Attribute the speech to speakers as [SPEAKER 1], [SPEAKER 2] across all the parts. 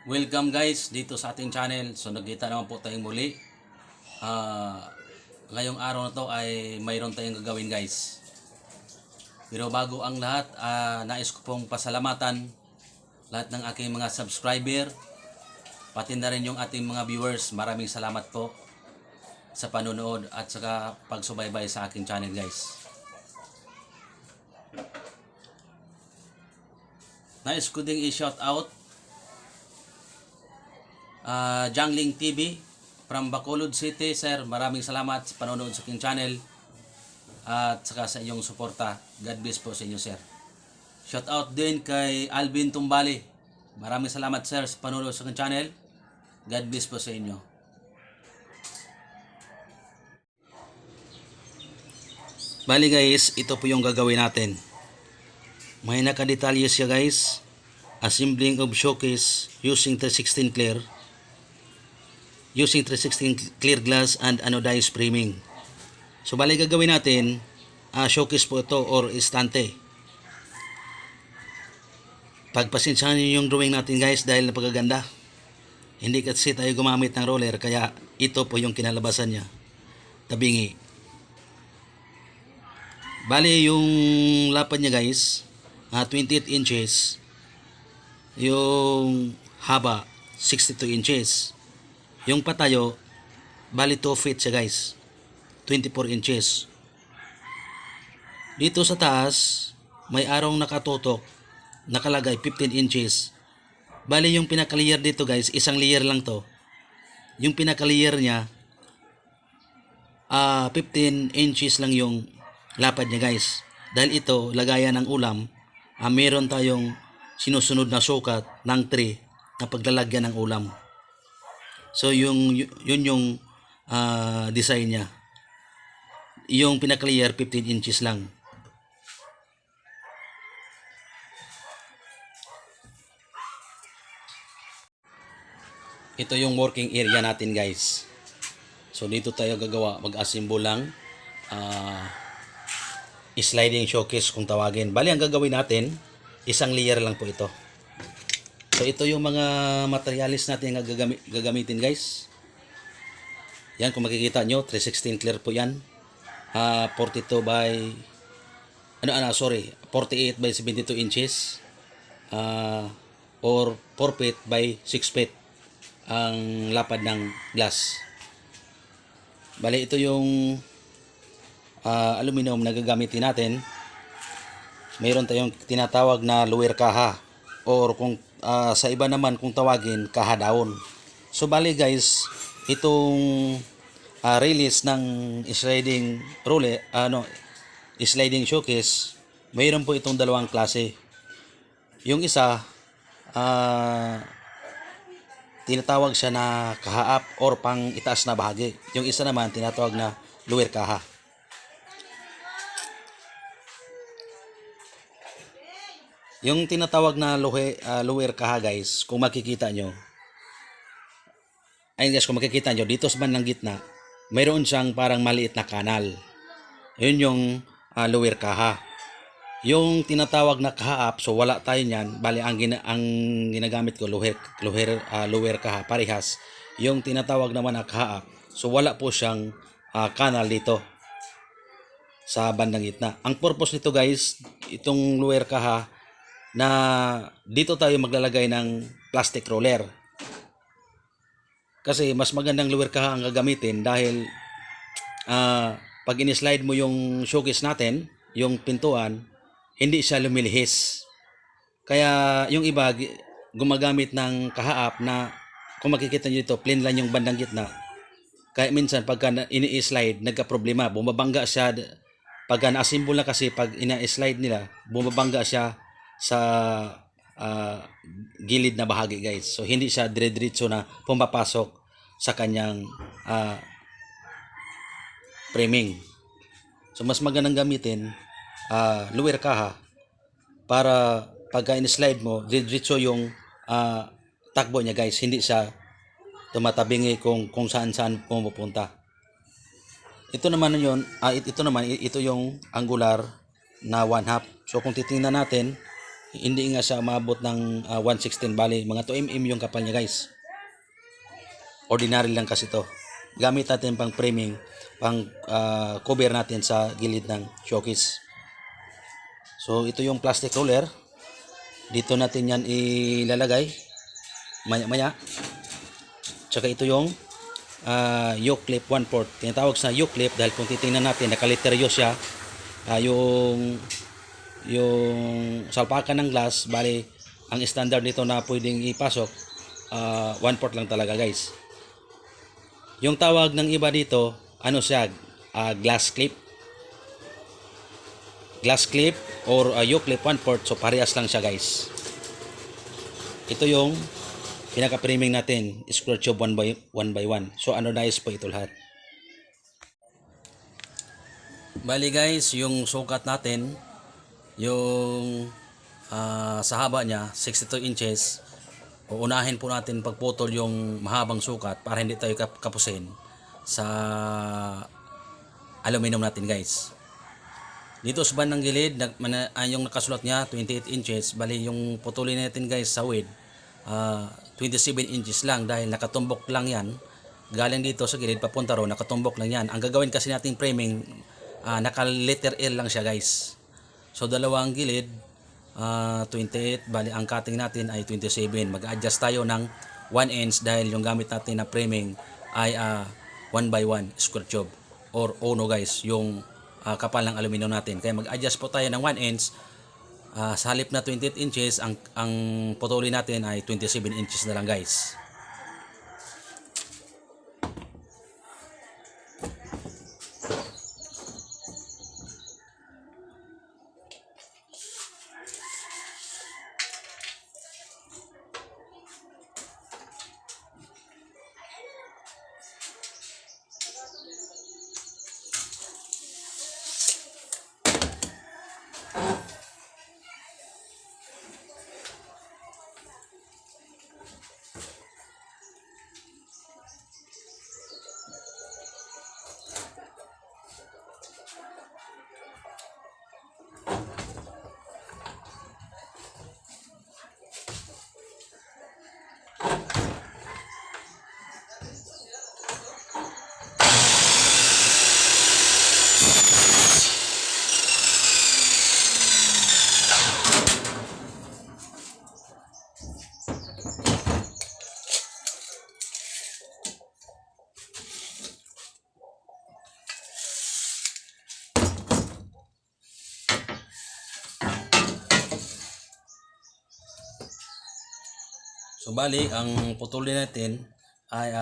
[SPEAKER 1] Welcome guys dito sa ating channel. So nagkita naman po tayong muli. Ngayong araw na to ay mayroon tayong gagawin guys. Pero bago ang lahat, nais ko pong pasalamatan lahat ng aking mga subscriber, pati na rin yung ating mga viewers. Maraming salamat po sa panonood at saka pagsubaybay sa aking channel guys. Nais ko ding i-shout out Jangling TV from Bacolod City. Sir, maraming salamat sa panonood sa aking channel at saka sa inyong suporta. God bless po sa inyo, sir. Shout out din kay Alvin Tumbali. Maraming salamat, sir, sa panonood sa aking channel. God bless po sa inyo. Bali guys, ito po yung gagawin natin. May nakadetalye siya guys. Assembling of showcase using 316 clear glass and anodized framing. So bali gagawin natin, showcase po ito or estante. Pagpasensyahan niyo yung drawing natin guys dahil napakaganda. Hindi kasi tayo gumamit ng roller kaya ito po yung kinalabasan niya. Tabingi. Bali yung lapad niya guys, 28 inches. Yung haba 62 inches. Yung patayo bali 2 feet siya guys, 24 inches. Dito sa taas may arong nakatutok, nakalagay 15 inches. Bali yung pinaka-layer dito guys, isang layer lang to. Yung pinaka-layer niya 15 inches lang yung lapad niya guys. Dahil ito lagayan ng ulam, meron tayong sinusunod na sukat ng tray na paglalagyan ng ulam. So yun yung design niya. Yung pinaka-layer 15 inches lang. Ito yung working area natin guys. So dito tayo gagawa, mag-assemble lang sliding showcase kung tawagin. Bali ang gagawin natin, isang layer lang po ito. So ito yung mga materialis natin na gagamitin guys. Yan kung makikita nyo, 316 clear po yan. 42 by 48 by 72 inches. Or 4 feet by 6 feet ang lapad ng glass. Bali ito yung aluminum na gagamitin natin. Mayroon tayong tinatawag na lower kaha or kung sa iba naman kung tawagin kaha down. So bali guys, itong release ng sliding roller, sliding showcase, mayroon po itong dalawang klase. Yung isa tinatawag siya na kaha up or pang itaas na bahagi. Yung isa naman tinatawag na lower kaha. Yung tinatawag na lower kaha guys, kung makikita nyo, kung makikita nyo, dito sa bandang gitna, mayroon siyang parang maliit na kanal. Yun yung lower kaha. Yung tinatawag na kaha up, so wala tayo niyan. Bali, ang ginagamit ko, lower kaha, parehas. Yung tinatawag naman na kaha up, so wala po siyang kanal dito sa bandang gitna. Ang purpose nito guys, itong lower kaha, na dito tayo maglalagay ng plastic roller. Kasi mas magandang lower kaha ang gagamitin dahil pag in-slide mo yung showcase natin, yung pintuan, hindi siya lumilihis. Kaya yung iba gumagamit ng kaha-up na kung makikita nyo dito, plain lang yung bandang gitna. Kaya minsan pagka ini-slide, nagka-problema, bumabangga siya. Pagka na-assemble na kasi, pag ina-slide nila, bumabangga siya sa gilid na bahagi guys. So hindi siya dire-diretso na pumapasok sa kanyang framing. So mas magandang gamitin lower kaha para pagka in-slide mo, dire-diretso yung takbo niya guys. Hindi siya tumatabingi kung saan-saan pumupunta. Ito naman ito yung angular na 1/2. So kung titingnan natin, hindi nga siya umabot ng 1/16, bali mga 2 mm yung kapal niya guys. Ordinary lang kasi to. Gamit natin pang framing, pang cover natin sa gilid ng showcase. So ito yung plastic roller. Dito natin yan ilalagay maya-maya. Tsaka ito yung U-clip 1/4. Tinatawag sa U-clip dahil kung titingnan natin nakaliteryo siya. Yung salpakan ng glass, bali ang standard nito na pwedeng ipasok 1/4 lang talaga guys. Yung tawag ng iba dito, ano siya, glass clip or U-clip 1/4. So parehas lang siya guys. Ito yung pinaka-framing natin, square tube 1 by 1. So anodized po ito lahat. Bali guys, yung sukat natin, yung sa haba niya 62 inches. Uunahin po natin pagputol yung mahabang sukat para hindi tayo kapusin sa aluminum natin guys. Dito sa bandang gilid, yung nakasulat niya 28 inches. Bali yung putulin natin guys sa width 27 inches lang dahil nakatumbok lang yan. Galing dito sa gilid papunta ro, nakatumbok lang yan. Ang gagawin kasi nating framing, naka letter L lang siya guys. So dalawang gilid 28, bali ang cutting natin ay 27. Mag-adjust tayo ng 1 inch dahil yung gamit natin na framing ay 1 by 1 square tube or ono guys, yung kapal ng aluminum natin. Kaya mag-adjust po tayo ng 1 inch. Sa halip na 28 inches, ang putulin natin ay 27 inches na lang guys. So bali, ang putulin natin ay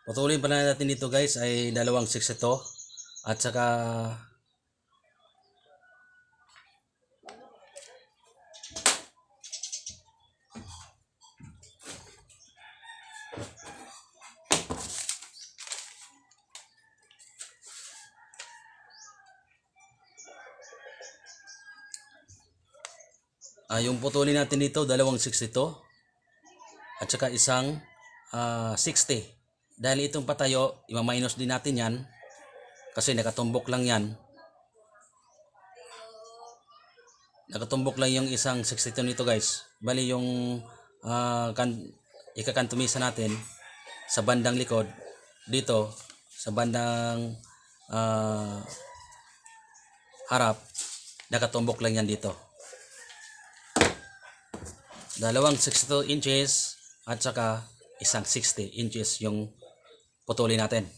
[SPEAKER 1] putulin pa natin dito guys ay 2 6 ito at saka yung putulin natin dito 2 6 ito at saka isang 60. Dahil itong patayo, i-minus din natin yan kasi nakatumbok lang yan. Nakatumbok lang yung isang 62 nito guys. Bali yung ikakantumisa natin sa bandang likod dito, sa bandang harap, nakatumbok lang yan dito. 2 62 inches at saka isang 60 inches yung putulin natin.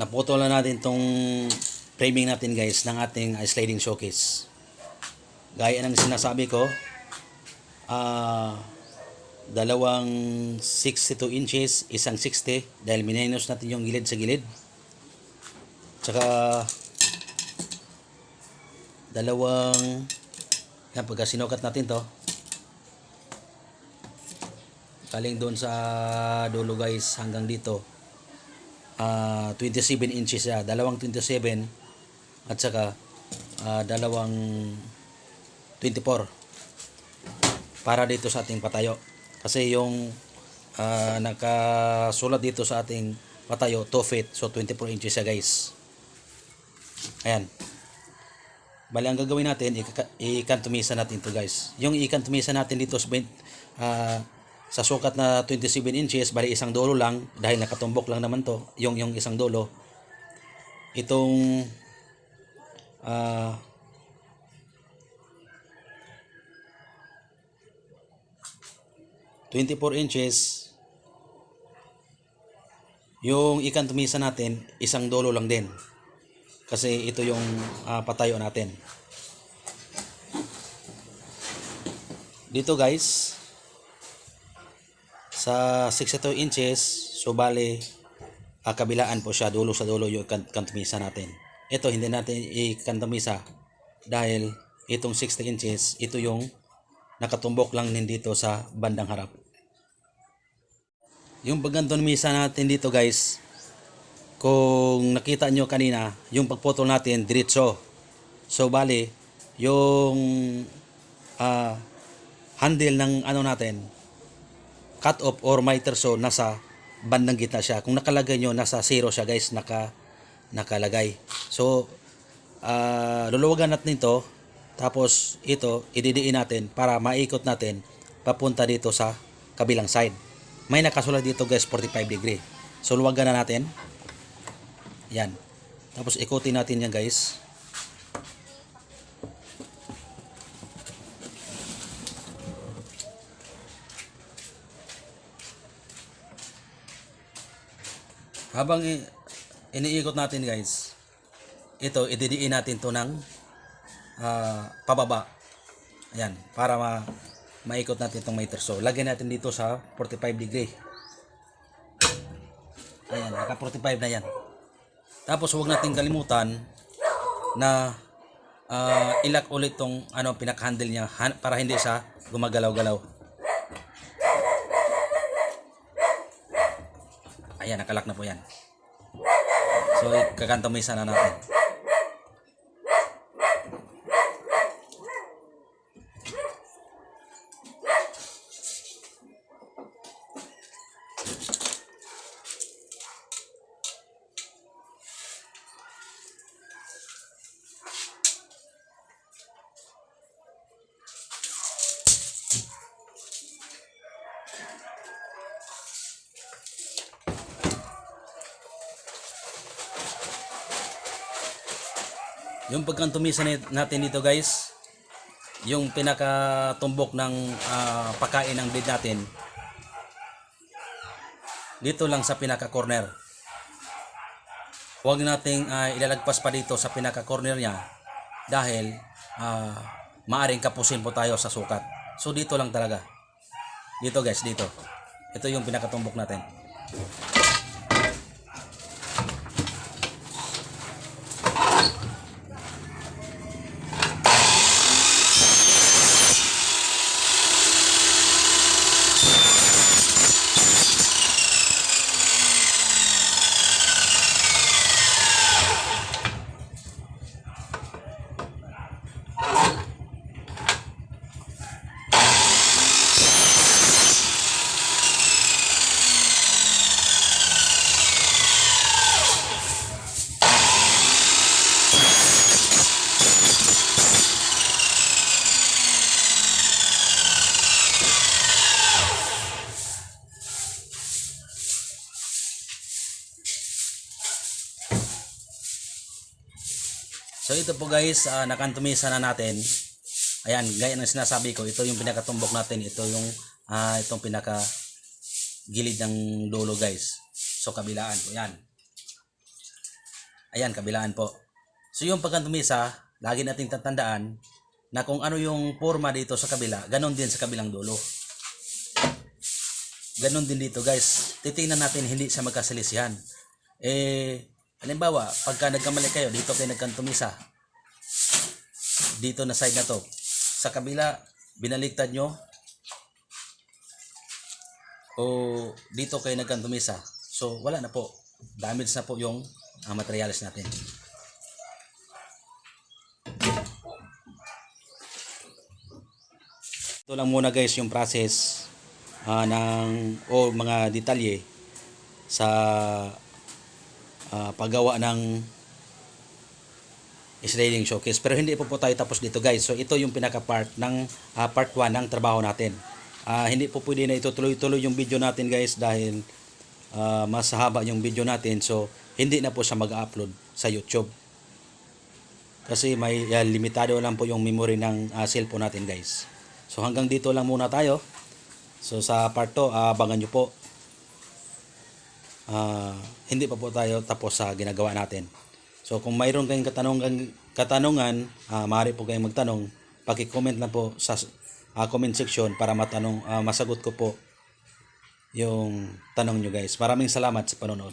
[SPEAKER 1] naputol na natin tong framing natin guys ng ating sliding showcase. Gaya ng sinasabi ko, dalawang 62 inches, isang 60 dahil minus natin yung gilid sa gilid. Tsaka dalawang yan, pagka sinukat natin to galing doon sa dulo guys hanggang dito 27 inches ya, dalawang 27 at saka dalawang 24 para dito sa ating patayo, kasi yung nakasulat dito sa ating patayo 2 feet, so 24 inches ya guys. Ayan, bali ang gagawin natin, ikantumisa natin to guys. Yung ikantumisa natin dito sa sukat na 27 inches, bali isang dulo lang dahil nakatumbok lang naman to, yung isang dulo. Itong 24 inches, yung ikantumisa natin isang dulo lang din, kasi ito yung patayo natin. Dito guys sa 62 inches, so bali kabilaan po siya, dulo sa dulo yung kantumisa natin. Ito hindi natin ikantumisa dahil itong 60 inches, ito yung nakatumbok lang din dito sa bandang harap. Yung pagkantumisa natin dito guys, kung nakita nyo kanina, yung pagputol natin diretso. So bali yung handle ng ano natin, cut off or miter saw, nasa bandang gitna siya. Kung nakalagay nyo, nasa 0 siya guys, nakalagay. So luluwagan natin ito, tapos ito ididiin natin para maikot natin papunta dito sa kabilang side. May nakasulat dito guys 45 degree. So luwagan na natin yan, tapos ikutin natin yan guys. Habang iniikot natin guys, ito ididiin natin to ng pababa. Ayan, para maikot natin itong miter saw. Lagyan natin dito sa 45 degree. Ayan, naka 45 na yan. Tapos huwag natin kalimutan na ilak ulit tong pinaka-handle niya para hindi siya gumagalaw-galaw. Ayan, nakalak na po yan. So kakantumisa na natin. Yung pagkantumisa natin dito guys, yung pinakatumbok ng pakain ng blade natin, dito lang sa pinaka corner. Huwag nating ilalagpas pa dito sa pinaka corner niya dahil maaring kapusin po tayo sa sukat. So dito lang talaga. Dito guys, dito. Ito yung pinakatumbok natin. So ito po guys, nakantumisa na natin. Ayan, gaya ng sinasabi ko, ito yung pinakatumbok natin, ito yung itong pinaka gilid ng dulo guys. So kabilaan po yan. Ayan, kabilaan po. So yung pagkantumisa, lagi nating tatandaan na kung ano yung forma dito sa kabila, ganon din sa kabilang dulo. Ganon din dito guys. Titingnan natin hindi siya magkasalisihan. Halimbawa, pagka nagkamali kayo, dito kayo nagkantumisa. Dito na side na to. Sa kabila, binaliktad nyo. O dito kayo nagkantumisa. So, wala na po. Damage na po yung materials natin. Ito lang muna guys yung process mga detalye sa paggawa ng sliding showcase. Pero hindi po tayo tapos dito guys. So ito yung pinaka part ng part 1 ng trabaho natin. Hindi po pwede na ito tuloy-tuloy yung video natin guys dahil mas haba yung video natin. So hindi na po siya mag-upload sa YouTube. Kasi may limitado lang po yung memory ng cellphone natin guys. So hanggang dito lang muna tayo. So sa part 2, abangan nyo po. Hindi pa po tayo tapos sa ginagawa natin. So kung mayroon kayong katanungan, maaari po kayong magtanong. Paki-comment lang po sa comment section para masagot ko po yung tanong nyo guys. Maraming salamat sa panonood.